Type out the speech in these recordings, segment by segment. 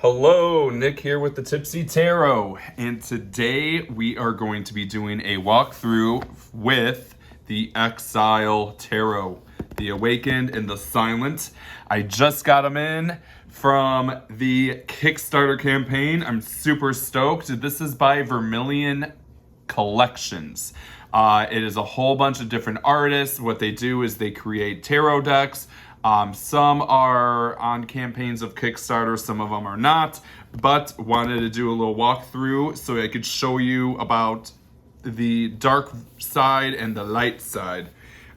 Hello, Nick here with the Tipsy Tarot, and today we are going to be doing a walkthrough with the Exile Tarot, the Awakened and the Silent. I just got them in from the Kickstarter campaign. I'm super stoked. This is by Vermillion Collections. It is a whole bunch of different artists. What they do is they create tarot decks. Some are on campaigns of Kickstarter, some of them are not, but wanted to do a little walkthrough so I could show you about the dark side and the light side.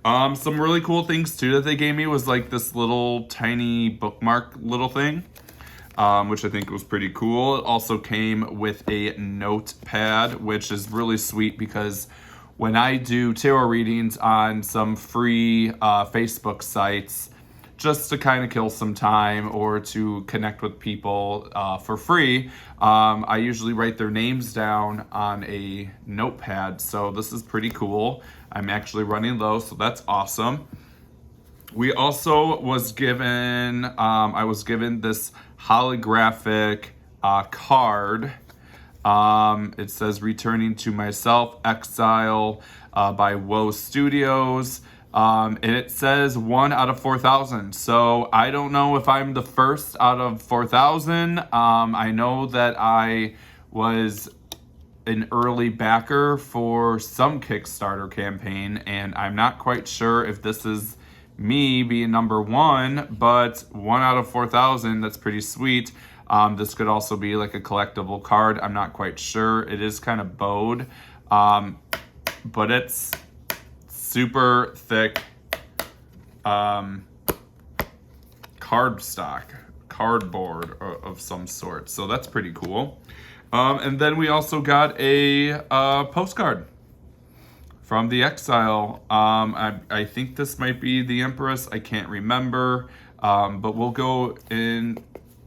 Some really cool things too that they gave me was like this little tiny bookmark little thing, which I think was pretty cool. It also came with a notepad, which is really sweet because when I do tarot readings on some free Facebook sites, just to kind of kill some time or to connect with people for free, I usually write their names down on a notepad. So this is pretty cool. I'm actually running low, so that's awesome. We also was given, I was given this holographic card. It says Returning to Myself, Exile by Woe Studios. And it says 1 out of 4,000. So I don't know if I'm the first out of 4,000. I know that I was an early backer for some Kickstarter campaign, and I'm not quite sure if this is me being number one, but 1 out of 4,000, that's pretty sweet. This could also be like a collectible card. I'm not quite sure. It is kind of bowed, but it's super thick cardboard of some sort. So that's pretty cool. And then we also got a postcard from the Exile. I think this might be the Empress. I can't remember, but we'll go in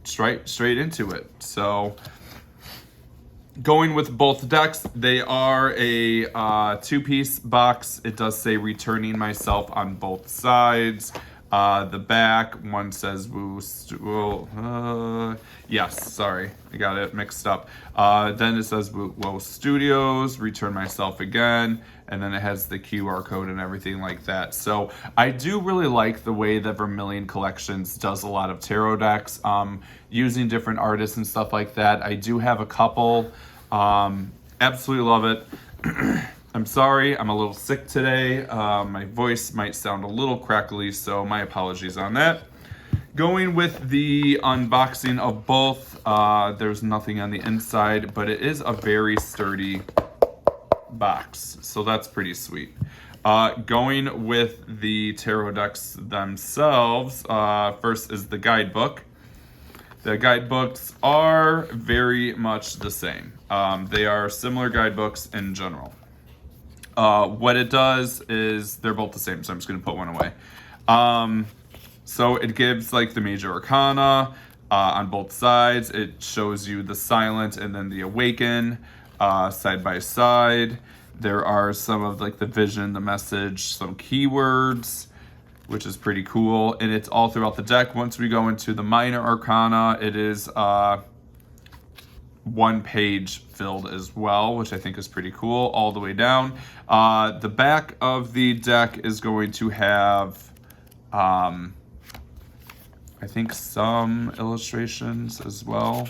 straight into it. So going with both decks, they are a two-piece box. It does say Returning Myself on both sides. The back one says yes, sorry, I got it mixed up. Then it says Woe Studios, Return Myself again, and then it has the QR code and everything like that. So I do really like the way that Vermillion Collections does a lot of tarot decks, using different artists and stuff like that. I do have a couple. Absolutely love it. I'm sorry, I'm a little sick today. My voice might sound a little crackly, so my apologies on that. Going with the unboxing of both, there's nothing on the inside, but it is a very sturdy box, so that's pretty sweet. Going with the tarot decks themselves, first is the guidebook. The guidebooks are very much the same. They are similar guidebooks in general. What it does is, they're both the same, so I'm just going to put one away. So it gives like the major arcana on both sides. It shows you the Silent and then the Awaken side by side. There are some of like the vision, the message, some keywords, which is pretty cool. And it's all throughout the deck. Once we go into the minor arcana, it is one page filled as well, which I think is pretty cool all the way down. The back of the deck is going to have, I think, some illustrations as well.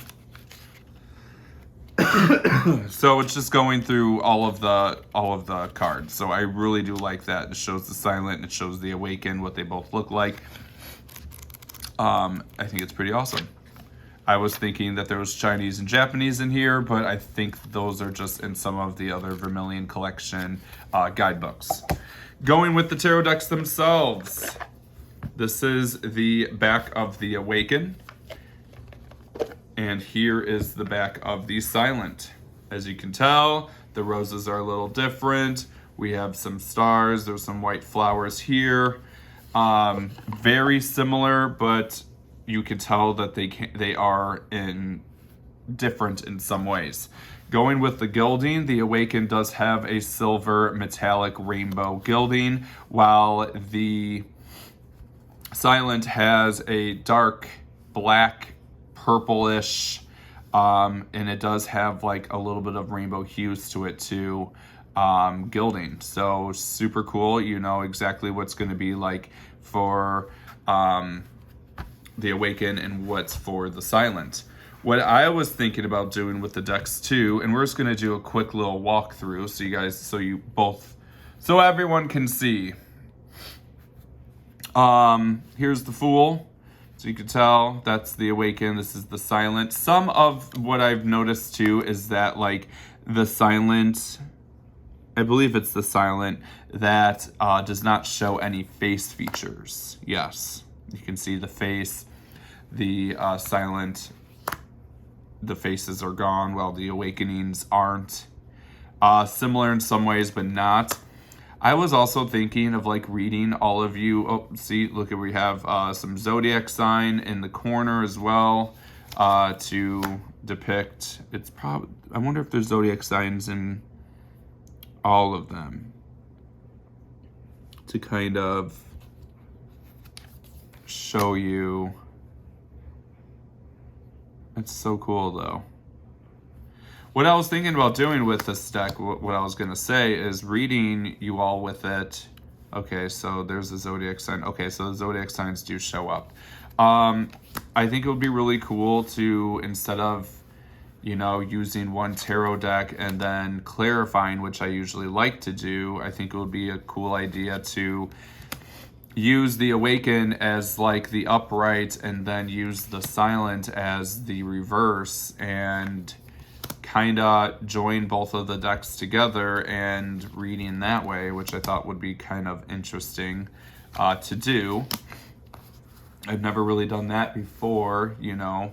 So it's just going through all of the cards. So I really do like that. It shows the Silent and it shows the Awaken, what they both look like. I think it's pretty awesome. I was thinking that there was Chinese and Japanese in here, but I think those are just in some of the other Vermillion Collection guidebooks. Going with the tarot decks themselves, this is the back of the Awaken, and here is the back of the Silent. As you can tell, the roses are a little different. We have some stars, there's some white flowers here. Very similar, but you can tell that they are different in some ways. Going with the gilding, the Awaken does have a silver metallic rainbow gilding, while the Silent has a dark black purplish, and it does have like a little bit of rainbow hues to it too, gilding. So super cool. You know exactly what's going to be like for the Awaken and what's for the Silent. What I was thinking about doing with the decks too, and we're just going to do a quick little walkthrough so you guys, so everyone can see. Here's the Fool. So you can tell that's the Awaken. This is the Silent. Some of what I've noticed too is that like the Silent, I believe it's the Silent that does not show any face features. Yes, you can see the face. The Silent, the faces are gone, while the Awakenings aren't. Similar in some ways, but not. I was also thinking of like reading all of you. Oh, see, look at, we have some zodiac sign in the corner as well to depict. It's probably, I wonder if there's zodiac signs in all of them to kind of show you. It's so cool though. What I was thinking about doing with this deck, what I was going to say is reading you all with it. Okay, so there's the zodiac sign. Okay, so the zodiac signs do show up. I think it would be really cool to, instead of, you know, using one tarot deck and then clarifying, which I usually like to do, I think it would be a cool idea to use the Awaken as like the upright and then use the Silent as the reverse, and kind of join both of the decks together and reading that way, which I thought would be kind of interesting to do. I've never really done that before, you know,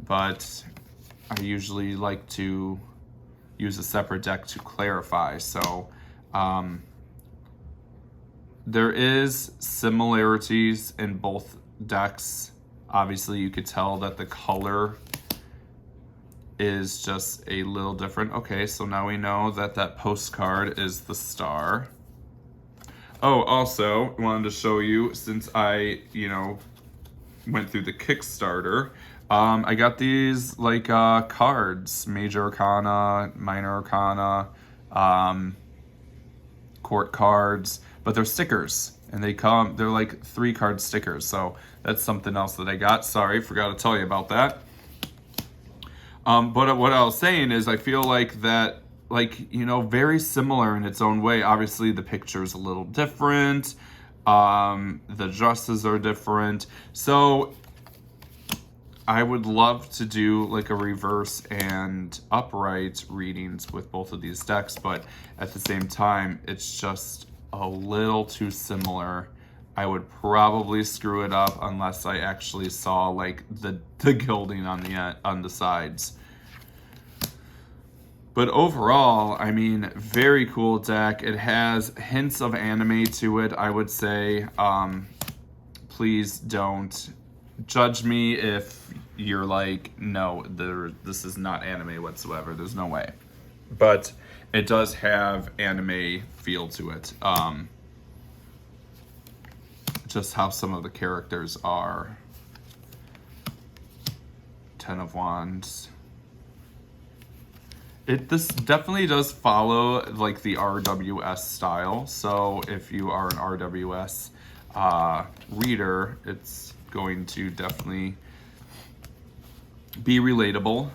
but I usually like to use a separate deck to clarify. So there is similarities in both decks. Obviously, you could tell that the color is just a little different. Okay, so now we know that that postcard is the Star. Oh, also wanted to show you, since I, you know, went through the Kickstarter, I got these like cards, Major Arcana, Minor Arcana, court cards, but they're stickers, and they're like 3-card stickers. So that's something else that I got. Sorry, forgot to tell you about that. But what I was saying is I feel like that, like, you know, very similar in its own way. Obviously, the picture's a little different. The dresses are different. So I would love to do like a reverse and upright readings with both of these decks, but at the same time, it's just a little too similar. I would probably screw it up unless I actually saw like the gilding on the sides. But overall, I mean, very cool deck. It has hints of anime to it, I would say. Please don't judge me if you're like, no, this is not anime whatsoever. There's no way. But it does have anime feel to it. Just how some of the characters are. 10 of Wands. This definitely does follow like the RWS style. So if you are an RWS reader, it's going to definitely be relatable.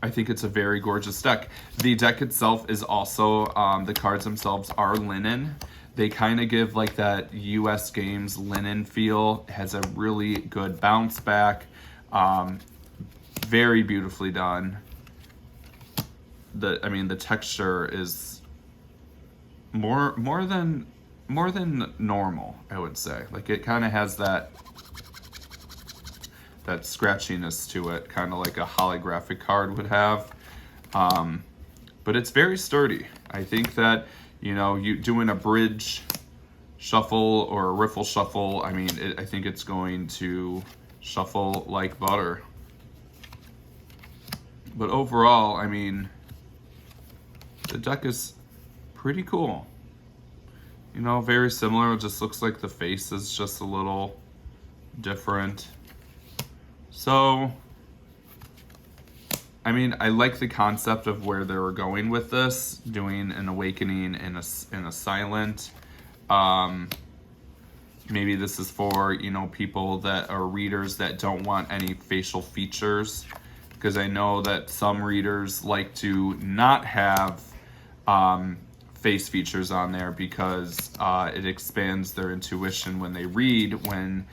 I think it's a very gorgeous deck. The deck itself is also, the cards themselves are linen. They kind of give like that US Games linen feel. It has a really good bounce back. Very beautifully done. The texture is more than normal, I would say. Like it kind of has that scratchiness to it, kind of like a holographic card would have. But it's very sturdy. I think that, you know, you doing a bridge shuffle or a riffle shuffle, I mean, I think it's going to shuffle like butter. But overall, I mean, the deck is pretty cool. You know, very similar. It just looks like the face is just a little different. So, I mean, I like the concept of where they were going with this, doing an awakening in a silent. Maybe this is for, you know, people that are readers that don't want any facial features, because I know that some readers like to not have face features on there because it expands their intuition when they read, when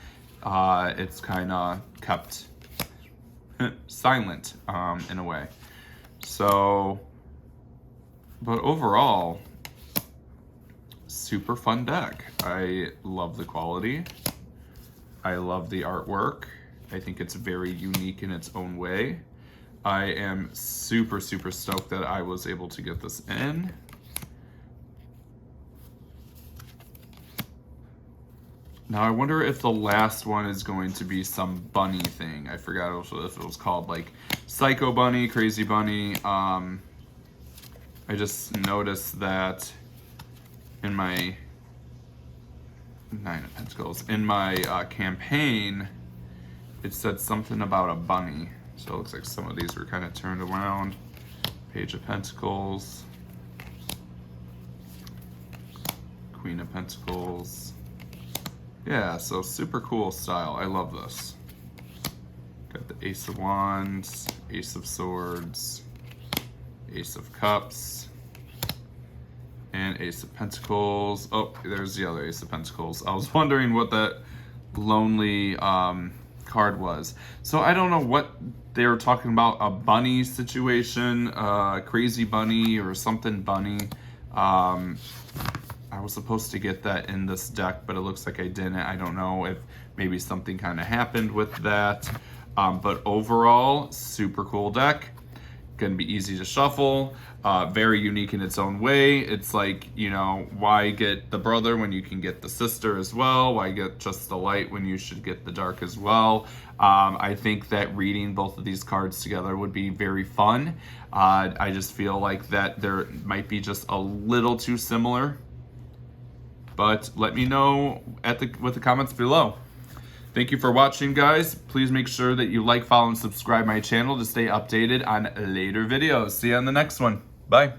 it's kind of kept silent in a way. So, but overall, super fun deck. I love the quality. I love the artwork. I think it's very unique in its own way. I am super, super stoked that I was able to get this in. Now I wonder if the last one is going to be some bunny thing. I forgot if it was called like Psycho Bunny, Crazy Bunny. I just noticed that in my Nine of Pentacles, in my campaign, it said something about a bunny. So it looks like some of these were kind of turned around. Page of Pentacles, Queen of Pentacles. Yeah, so super cool style. I love this. Got the Ace of Wands, Ace of Swords, Ace of Cups, and Ace of Pentacles. Oh, there's the other Ace of Pentacles. I was wondering what that lonely card was. So I don't know what they were talking about, a bunny situation, crazy bunny or something bunny. I was supposed to get that in this deck, but it looks like I didn't. I don't know if maybe something kind of happened with that. But overall, super cool deck. Gonna be easy to shuffle, very unique in its own way. It's like, you know, why get the brother when you can get the sister as well? Why get just the light when you should get the dark as well? I think that reading both of these cards together would be very fun. I just feel like that there might be just a little too similar. But let me know with the comments below. Thank you for watching, guys. Please make sure that you like, follow, and subscribe my channel to stay updated on later videos. See you on the next one. Bye.